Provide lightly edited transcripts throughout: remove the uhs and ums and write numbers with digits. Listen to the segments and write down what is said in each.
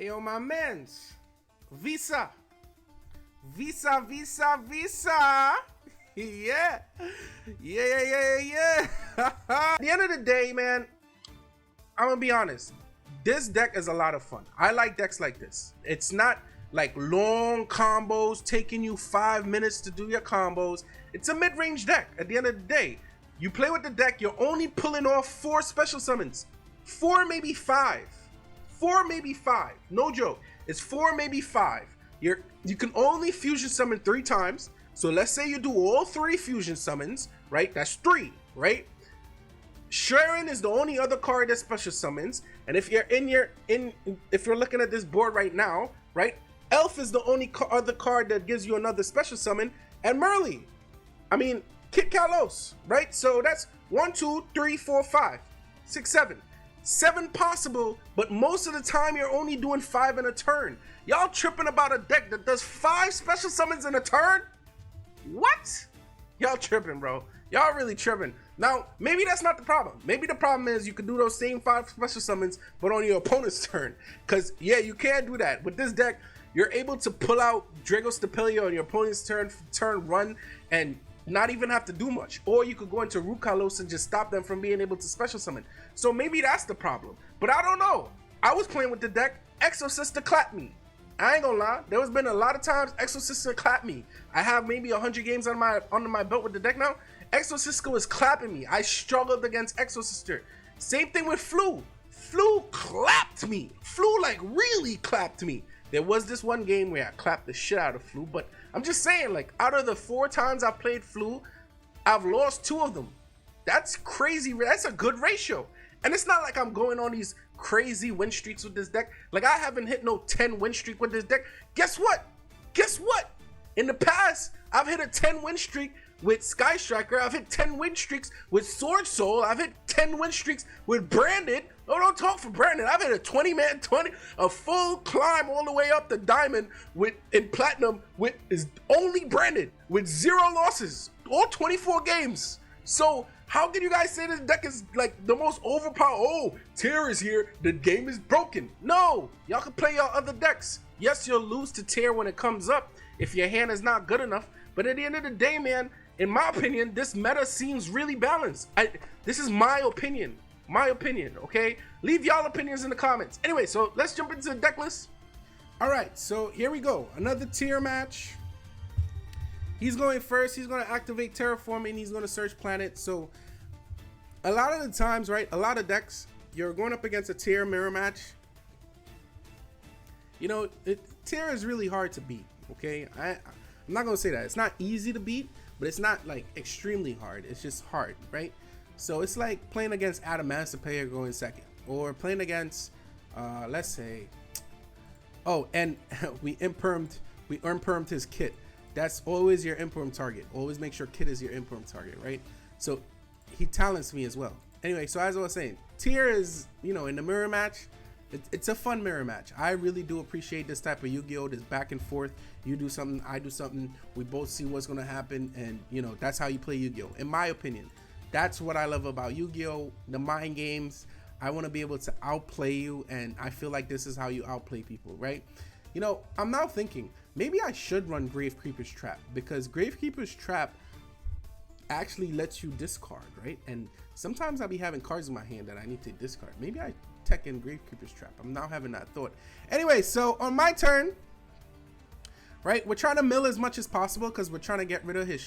Yo, my mans. Visa. Visa. Yeah. At the end of the day, man, I'm gonna be honest. This deck is a lot of fun. I like decks like this. It's not like long combos taking you 5 minutes to do your combos. It's a mid-range deck. At the end of the day, you play with the deck, you're only pulling off 4 special summons. 4, maybe 5. 4, maybe 5. No joke. It's 4, maybe 5. You can only fusion summon 3 times. So let's say you do all 3 fusion summons, right? That's 3, right? Sharon is the only other card that special summons, and if you're if you're looking at this board right now, right? Elf is the only other card that gives you another special summon, and Merly. I mean, Kit Kalos, right? So that's 1, 2, 3, 4, 5, 6, 7. 7 possible, but most of the time you're only doing 5 in a turn. Y'all tripping about a deck that does 5 special summons in a turn? What? Y'all tripping, bro. Y'all really tripping. Now, maybe that's not the problem. Maybe the problem is you can do those same 5 special summons, but on your opponent's turn. Because, yeah, you can do that. With this deck, you're able to pull out Drago Stapelia on your opponent's turn run, and not even have to do much. Or you could go into Root Kalos and just stop them from being able to special summon. So maybe that's the problem. But I don't know. I was playing with the deck. Exorcista clapped me. I ain't gonna lie. There has been a lot of times Exorcista clapped me. I have maybe 100 games under my belt with the deck now. Exorcista was clapping me. I struggled against Exorcista. Same thing with Flu. Flu clapped me. Flu like really clapped me. There was this one game where I clapped the shit out of Flu, but I'm just saying, like, out of the 4 times I've played Flu, I've lost 2 of them. That's crazy. That's a good ratio. And it's not like I'm going on these crazy win streaks with this deck. Like, I haven't hit no 10 win streak with this deck. Guess what? Guess what? In the past, I've hit a 10 win streak with Sky Striker. I've hit 10 win streaks with Sword Soul. I've hit 10 win streaks with Branded. Oh, don't talk for Brandon. I've hit a 20-man 20, a full climb all the way up the diamond in platinum with is only Branded with 0 losses, all 24 games. So how can you guys say this deck is like the most overpowered? Oh, Tear is here. The game is broken. No, y'all can play y'all other decks. Yes, you'll lose to Tear when it comes up if your hand is not good enough. But at the end of the day, man, in my opinion, this meta seems really balanced. This is my opinion. My opinion, okay? Leave y'all opinions in the comments. Anyway, so let's jump into the deck list. All right, so here we go. Another Tear match. He's going first. He's going to activate Terraforming. He's going to search planet. So a lot of the times, right, a lot of decks, you're going up against a Tear mirror match. You know, Tear is really hard to beat, okay? I'm not going to say that. It's not easy to beat, but it's not like extremely hard. It's just hard, right? So it's like playing against Adamancipator going second, or playing against, let's say, oh, and we unpermed his Kit. That's always your imperm target. Always make sure Kit is your imperm target, right? So he talents me as well. Anyway, so as I was saying, Tear is, you know, in the mirror match, it's a fun mirror match. I really do appreciate this type of Yu-Gi-Oh! This back and forth. You do something, I do something. We both see what's going to happen, and, you know, that's how you play Yu-Gi-Oh! In my opinion. That's what I love about Yu-Gi-Oh! The mind games. I want to be able to outplay you, and I feel like this is how you outplay people, right? You know, I'm now thinking, maybe I should run Gravekeeper's Trap, because Gravekeeper's Trap actually lets you discard, right? And sometimes I'll be having cards in my hand that I need to discard. Maybe I tech in Gravekeeper's Trap. I'm now having that thought. Anyway, so on my turn, right, we're trying to mill as much as possible because we're trying to get rid of his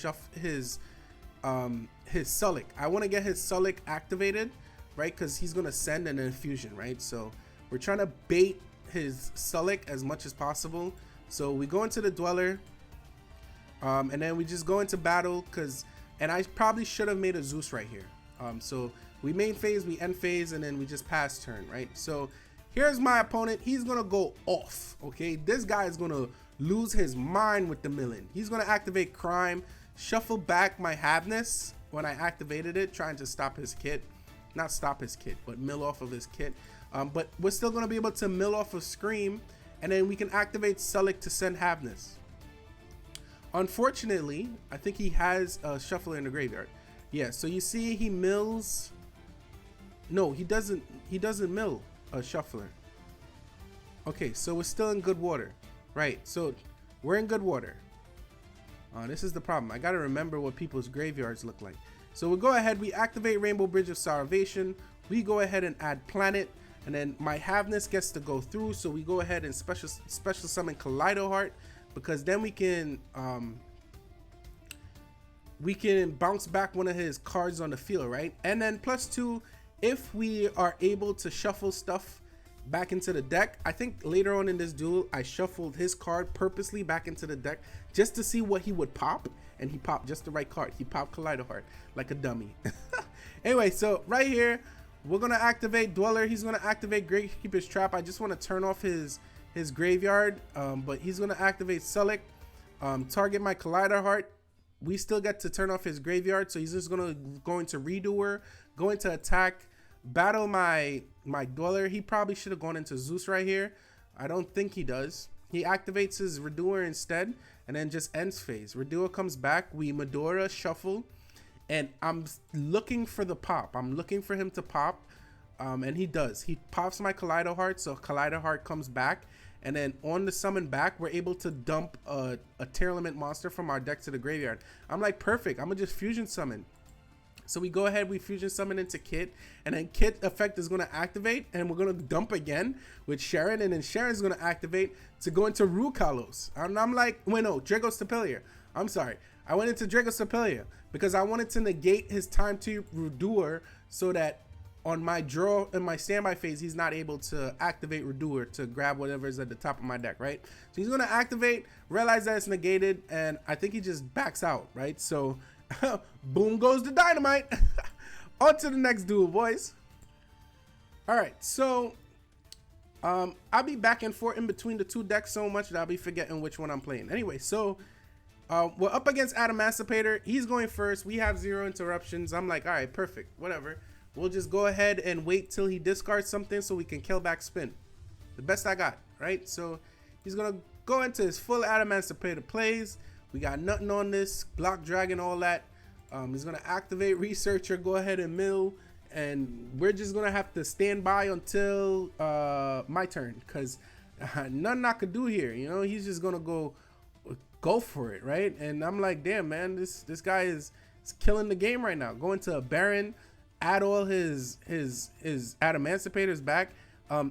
Sulik. I want to get his Sulik activated, right? Because he's going to send an infusion, right? So we're trying to bait his Sulik as much as possible. So we go into the Dweller, and then we just go into battle and I probably should have made a Zeus right here. So we main phase, we end phase, and then we just pass turn, right? So here's my opponent. He's going to go off, okay? This guy is going to lose his mind with the milling. He's going to activate Crime, shuffle back my Havness when I activated it, trying to stop his Kit. Not stop his Kit, but mill off of his Kit. But we're still going to be able to mill off of Scream, and then we can activate Sulik to send Havness. Unfortunately, I think he has a Shuffler in the graveyard. Yeah, so you see he mills. No, he doesn't mill a Shuffler. Okay, so we're still in good water. Right, so we're in good water. This is the problem. I gotta remember what people's graveyards look like. So we'll go ahead, we activate Rainbow Bridge of Salvation. We go ahead and add Planet. And then my Haveness gets to go through. So we go ahead and special summon Kaleido Heart. Because then we can bounce back one of his cards on the field, right? And then +2, if we are able to shuffle stuff back into the deck. I think later on in this duel, I shuffled his card purposely back into the deck just to see what he would pop. And he popped just the right card. He popped Kaleido Heart like a dummy. Anyway, so right here, we're going to activate Dweller. He's going to activate Gravekeeper's Trap. I just want to turn off his graveyard, but he's going to activate Sulik, target my Kaleido Heart. We still get to turn off his graveyard, so he's just going to go into Redoer, go into attack, battle my Dweller. He probably should have gone into Zeus right here. I don't think he does. He activates his Redoer instead, and then just ends phase. Redoer comes back, we Medora shuffle, and I'm looking for the pop. I'm looking for him to pop, and he does. He pops my Kaleido Heart, so Kaleido Heart comes back, and then on the summon back, we're able to dump a Tearlaments monster from our deck to the graveyard. I'm like, perfect, I'm gonna just fusion summon. So we go ahead, we fusion summon into Kit, and then Kit effect is gonna activate, and we're gonna dump again with Sharon, and then Sharon's gonna activate to go into Rukalos. And I'm like, wait, no, Dragostapelia. I'm sorry, I went into Dragostapelia because I wanted to negate his time to Redoer so that on my draw in my standby phase, he's not able to activate Redoer to grab whatever is at the top of my deck, right? So he's gonna activate, realize that it's negated, and I think he just backs out, right? So boom goes the dynamite. On to the next duel, boys. All right, so I'll be back and forth in between the two decks so much that I'll be forgetting which one I'm playing. Anyway, so we're up against Adamancipator. He's going first. We have 0 interruptions. I'm like, all right, perfect, whatever. We'll just go ahead and wait till he discards something so we can kill back spin. The best I got, right? So he's gonna go into his full Adamancipator plays. We got nothing on this, block dragon, all that. He's gonna activate Researcher, go ahead and mill, and we're just gonna have to stand by until my turn, because nothing I could do here. You know, he's just gonna go for it, right? And I'm like, damn, man, this guy is killing the game right now. Going to a Baron, add all his Adamancipators back.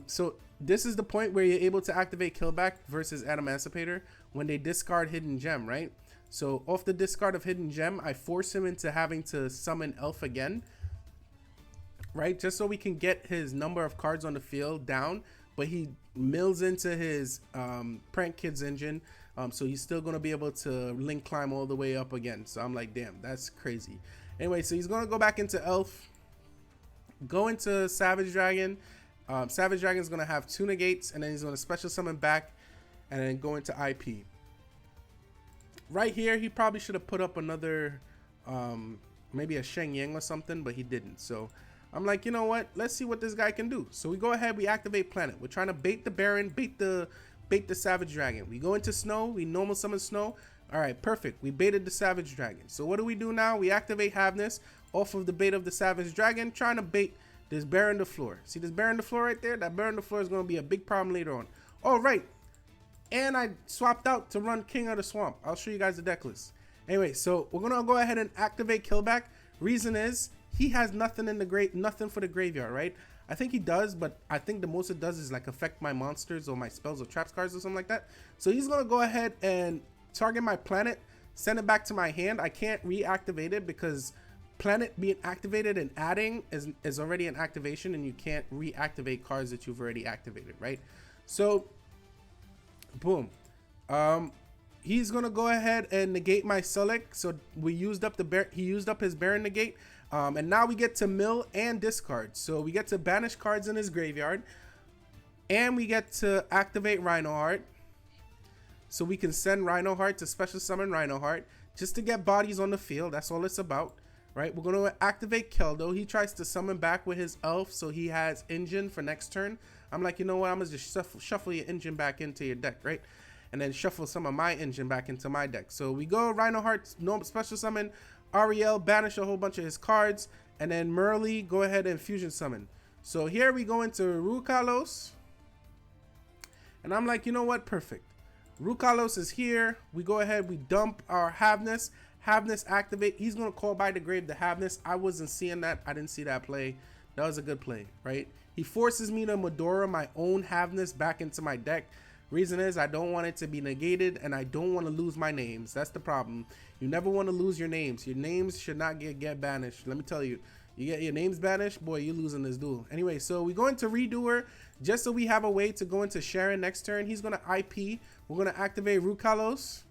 So this is the point where you're able to activate Killback versus Adamancipator when they discard Hidden Gem, right? So off the discard of Hidden Gem, I force him into having to summon Elf again, right? Just so we can get his number of cards on the field down, but he mills into his Prank Kids engine, so he's still going to be able to link climb all the way up again. So I'm like, damn, that's crazy. Anyway, so he's going to go back into Elf, go into Savage Dragon. Savage Dragon is going to have 2 negates, and then he's going to special summon back and then go into IP. Right here, he probably should have put up another, maybe a Sheng Yang or something, but he didn't. So I'm like, you know what? Let's see what this guy can do. So we go ahead, we activate Planet. We're trying to bait the Baron, bait the Savage Dragon. We go into Snow, we normal summon Snow. All right, perfect. We baited the Savage Dragon. So what do we do now? We activate Haveness off of the bait of the Savage Dragon, trying to bait this Baron the floor. See this Baron the floor right there? That Baron the floor is going to be a big problem later on. All right. And I swapped out to run King of the Swamp. I'll show you guys the deck list. Anyway, so we're going to go ahead and activate Killback. Reason is he has nothing in the nothing for the graveyard, right? I think he does, but I think the most it does is like affect my monsters or my spells or traps cards or something like that. So he's going to go ahead and target my Planet, send it back to my hand. I can't reactivate it because Planet being activated and adding is already an activation, and you can't reactivate cards that you've already activated, right? So boom, he's gonna go ahead and negate my Sulik. So we used up he used up his Baron negate, and now we get to mill and discard. So we get to banish cards in his graveyard, and we get to activate Rhino Heart, so we can send Rhino Heart to special summon Rhino Heart just to get bodies on the field. That's all it's about, right? We're gonna activate Keldo. He tries to summon back with his Elf, so he has Engine for next turn. I'm like, you know what? I'm gonna just shuffle your Engine back into your deck, right? And then shuffle some of my Engine back into my deck. So we go Rhino Heart, normal special summon, Ariel, banish a whole bunch of his cards, and then Merly, go ahead and fusion summon. So here we go into Rukalos, And I'm like, you know what? Perfect. Rukalos is here. We go ahead, we dump our Havness. Havness activate. He's going to call by the grave the Havness. I wasn't seeing that. I didn't see that play. That was a good play, right? He forces me to Medora my own Havness back into my deck. Reason is I don't want it to be negated, and I don't want to lose my names. That's the problem. You never want to lose your names. Your names should not get banished. Let me tell you. You get your names banished, boy, you're losing this duel. Anyway, so we go into Redoer just so we have a way to go into Sharon next turn. He's going to IP. We're going to activate Rukalos.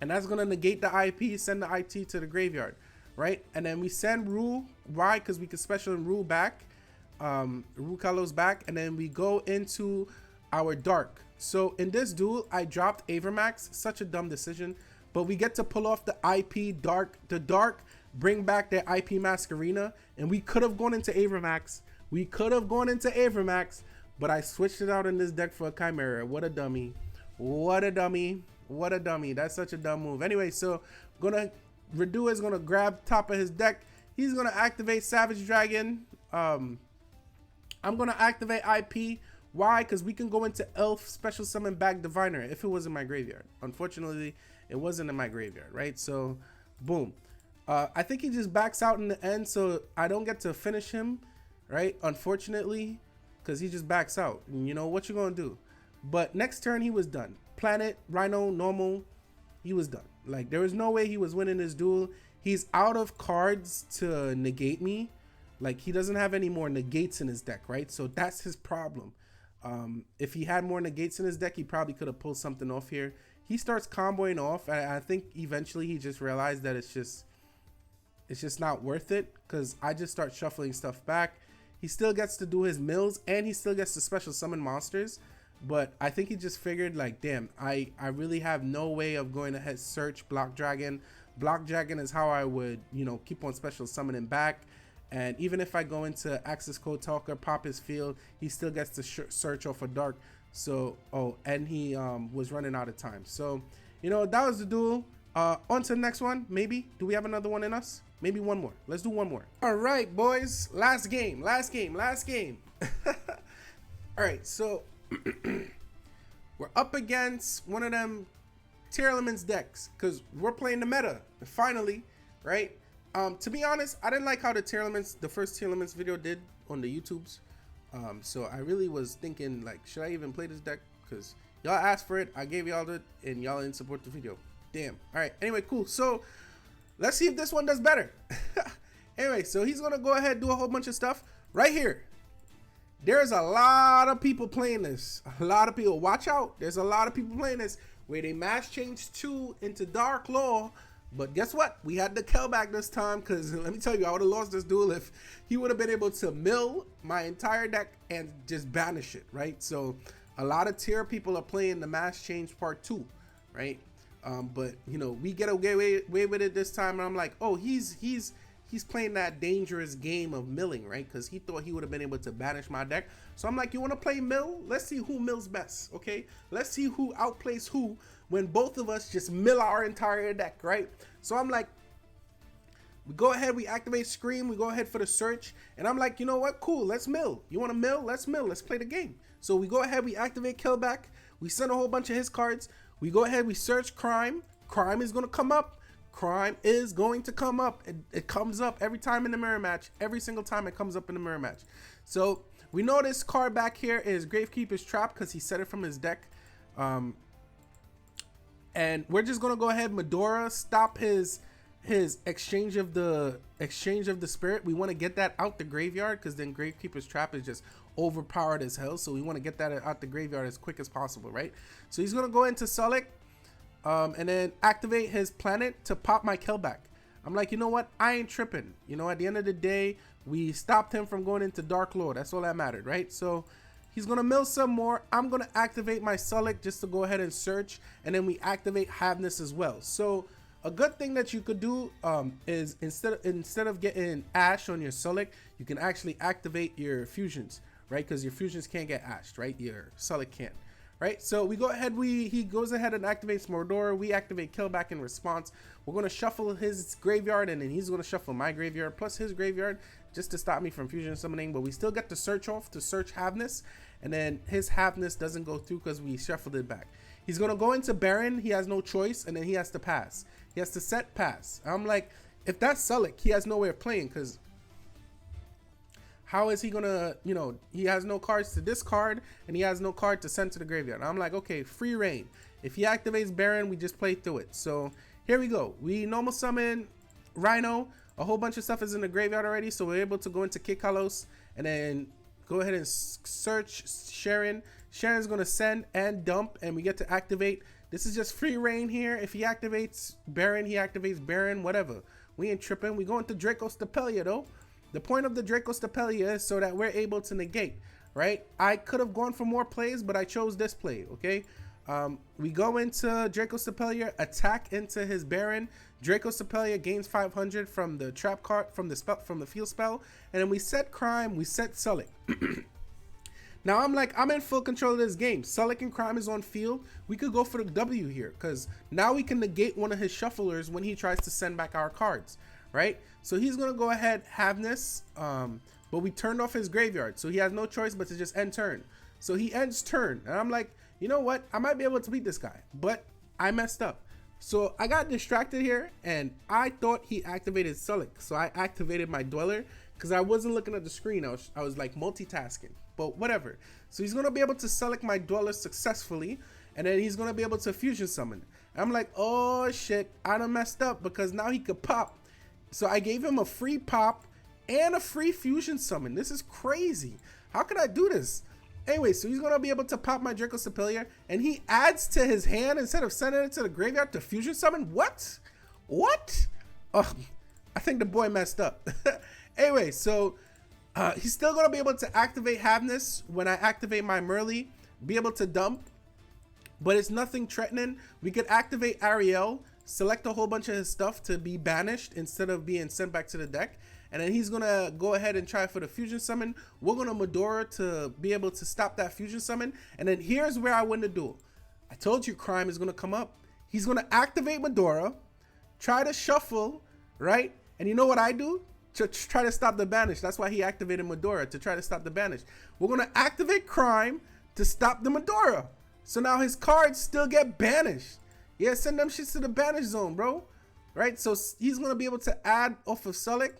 And that's going to negate the IP, send the IT to the graveyard, right? And then we send Rule. Why? Because we can special Rule back. Rukalos back. And then we go into our Dark. So in this duel, I dropped Avermax. Such a dumb decision. But we get to pull off the IP Dark. The Dark bring back their IP Masquerena, and we could have gone into Avermax. We could have gone into Avermax, but I switched it out in this deck for a Chimera. What a dummy. What a dummy. What a dummy. That's such a dumb move. Anyway, so Redoer is gonna grab top of his deck. He's gonna activate Savage Dragon. I'm gonna activate IP. Why? Because we can go into Elf, special summon back Diviner if it was in my graveyard. Unfortunately, it wasn't in my graveyard, right? So, boom. I think he just backs out in the end, so I don't get to finish him, right? Unfortunately, because he just backs out. And you know what you gonna do? But next turn, he was done. Planet, Rhino, normal, he was done. Like, there was no way he was winning this duel. He's out of cards to negate me. Like, he doesn't have any more negates in his deck, right? So that's his problem. If he had more negates in his deck, he probably could have pulled something off here. He starts comboing off. I think eventually he just realized that it's just not worth it, because I just start shuffling stuff back. He still gets to do his mills, and he still gets to special summon monsters. But I think he just figured, like, damn, I really have no way of going ahead search Block Dragon. Block Dragon is how I would, you know, keep on special summoning back. And even if I go into Access Code Talker, pop his field, he still gets to search off a Dark. So, oh, and he was running out of time. So, you know, that was the duel. On to the next one, maybe. Do we have another one in us? Maybe one more. Let's do one more. All right, boys. Last game. All right, so we're up against one of them Tearlaments decks, because we're playing the meta, finally, right? To be honest, I didn't like how the first Tearlaments video did on the YouTubes. So I really was thinking, like, should I even play this deck? Because y'all asked for it, I gave y'all it, and y'all didn't support the video. Damn. All right, anyway, cool. So let's see if this one does better. Anyway, so he's gonna go ahead and do a whole bunch of stuff right here. There's a lot of people playing this. A lot of people. Watch out. There's a lot of people playing this where they mass change 2 into Dark Law. But guess what? We had the Kellback this time, because let me tell you, I would have lost this duel if he would have been able to mill my entire deck and just banish it, right? So a lot of tier people are playing the mass change part 2, right? But you know, we get away with it this time, and I'm like, oh, he's playing that dangerous game of milling, right? Because he thought he would have been able to banish my deck. So I'm like, you want to play mill? Let's see who mills best, okay? Let's see who outplays who when both of us just mill our entire deck, right? So I'm like, we go ahead, we activate Scream, we go ahead for the search, and I'm like, you know what? Cool, let's mill. You want to mill? Let's mill. Let's play the game. So we go ahead, we activate Killback, we send a whole bunch of his cards, we go ahead, we search Crime. Crime is going to come up. Crime is going to come up. It comes up every time in the mirror match. Every single time it comes up in the mirror match. So we know this card back here is Gravekeeper's Trap, because he set it from his deck. And we're just gonna go ahead, Medora, stop his exchange of the spirit. We want to get that out the graveyard, because then Gravekeeper's Trap is just overpowered as hell. So we want to get that out the graveyard as quick as possible, right? So he's gonna go into Sulik. And then activate his planet to pop my Kellback. I'm like, you know what? I ain't tripping. You know, at the end of the day, we stopped him from going into Dark Lord. That's all that mattered, right? So he's going to mill some more. I'm going to activate my Sulik just to go ahead and search. And then we activate Havness as well. So a good thing that you could do is instead of getting Ash on your Sulik, you can actually activate your fusions, right? Because your fusions can't get ashed, right? Your Sulik can't. Right, so we go ahead, he goes ahead and activates Mordor. We activate Killback in response. We're going to shuffle his graveyard, and then he's going to shuffle my graveyard plus his graveyard just to stop me from fusion summoning. But we still get to search off to search Havness, and then his halfness doesn't go through because we shuffled it back. He's gonna go into Baron, he has no choice, and then he has to pass. He has to set pass. I'm like, if that's Sulik, he has no way of playing, because how is he gonna, you know, he has no cards to discard, and he has no card to send to the graveyard. I'm like, okay, free reign. If he activates Baron, we just play through it. So here we go. We normal summon Rhino. A whole bunch of stuff is in the graveyard already, so we're able to go into Kikalos and then go ahead and search Sharon. Sharon's gonna send and dump, and we get to activate. This is just free reign here. If he activates Baron, he activates Baron, whatever. We ain't tripping. We go into Draco Stapelia though. The point of the Draco Stapelia is so that we're able to negate, right? I could have gone for more plays, but I chose this play, okay? We go into Draco Stapelia, attack into his Baron. Draco Stapelia gains 500 from the trap card, from the field spell, and then we set Crime, we set Sulik. Now I'm in full control of this game. Sulik and Crime is on field. We could go for the W here, because now we can negate one of his shufflers when he tries to send back our cards, right? So he's gonna go ahead, have this, but we turned off his graveyard, so he has no choice but to just end turn. So he ends turn, and I'm like, you know what? I might be able to beat this guy, but I messed up. So I got distracted here, and I thought he activated Sulik. So I activated my Dweller because I wasn't looking at the screen. I was like multitasking, but whatever. So he's gonna be able to select my Dweller successfully, and then he's gonna be able to fusion summon. And I'm like, oh shit, I done messed up because now he could pop. So I gave him a free pop and a free fusion summon. This is crazy. How could I do this? Anyway, so he's gonna be able to pop my Draco Stapelia, and he adds to his hand instead of sending it to the graveyard to fusion summon. What? Oh, I think the boy messed up. Anyway, so he's still gonna be able to activate Havness when I activate my Merly, be able to dump, but it's nothing threatening. We could activate Ariel, select a whole bunch of his stuff to be banished instead of being sent back to the deck. And then he's gonna go ahead and try for the fusion summon. We're gonna Medora to be able to stop that fusion summon. And then here's where I win the duel. I told you Crime is gonna come up. He's gonna activate Medora, try to shuffle, right? And you know what I do? To try to stop the banish. That's why he activated Medora, to try to stop the banish. We're gonna activate Crime to stop the Medora. So now his cards still get banished. Yeah, send them shits to the banish zone, bro. Right? So he's gonna be able to add off of Sulik.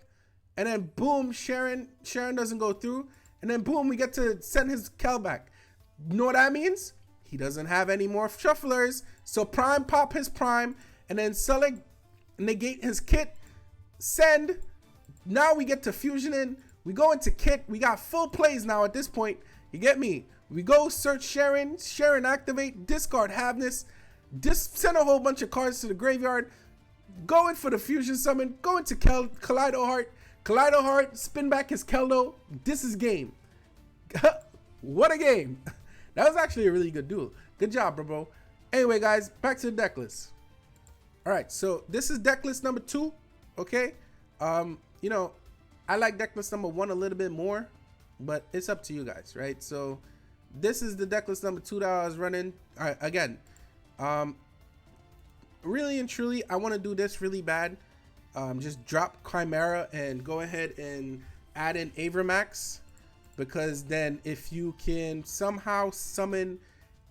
And then boom, Sharon doesn't go through. And then boom, we get to send his Kel back. You know what that means? He doesn't have any more shufflers. So Prime pop his Prime. And then Sulik negate his Kit. Send. Now we get to fusion in. We go into Kit. We got full plays now at this point. You get me? We go search Sharon. Sharon activate. Discard Havness. Send a whole bunch of cards to the graveyard. Go in for the fusion summon. Go into Kaleido Heart. Kaleido Heart, spin back his Keldo. This is game. What a game. That was actually a really good duel. Good job, bro. Anyway, guys, back to the deck list. All right, so this is deck list number 2, okay? You know, I like deck list number 1 a little bit more, but it's up to you guys, right? So this is the deck list number 2 that I was running. All right, again, really and truly, I want to do this really bad. Just drop Chimera and go ahead and add in Avramax, because then if you can somehow summon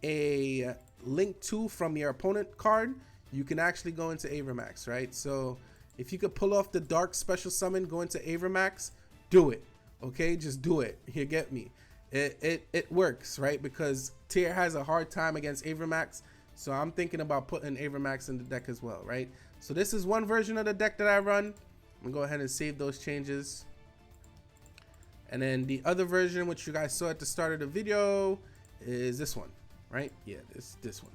a Link 2 from your opponent card, you can actually go into Avramax, right? So if you could pull off the dark special summon, go into Avramax, do it, okay? Just do it. You get me? It works, right? Because Tier has a hard time against Avramax, so I'm thinking about putting Avramax in the deck as well, right? So this is one version of the deck that I run. I'm gonna go ahead and save those changes. And then the other version, which you guys saw at the start of the video, is this one, right? Yeah, this one,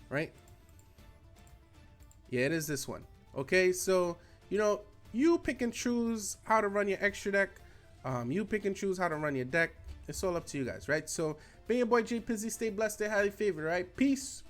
right? Yeah, it is this one. Okay, so, you know, you pick and choose how to run your extra deck. You pick and choose how to run your deck. It's all up to you guys, right? So, being your boy J Pizzy, stay blessed, stay highly favored, right? Peace.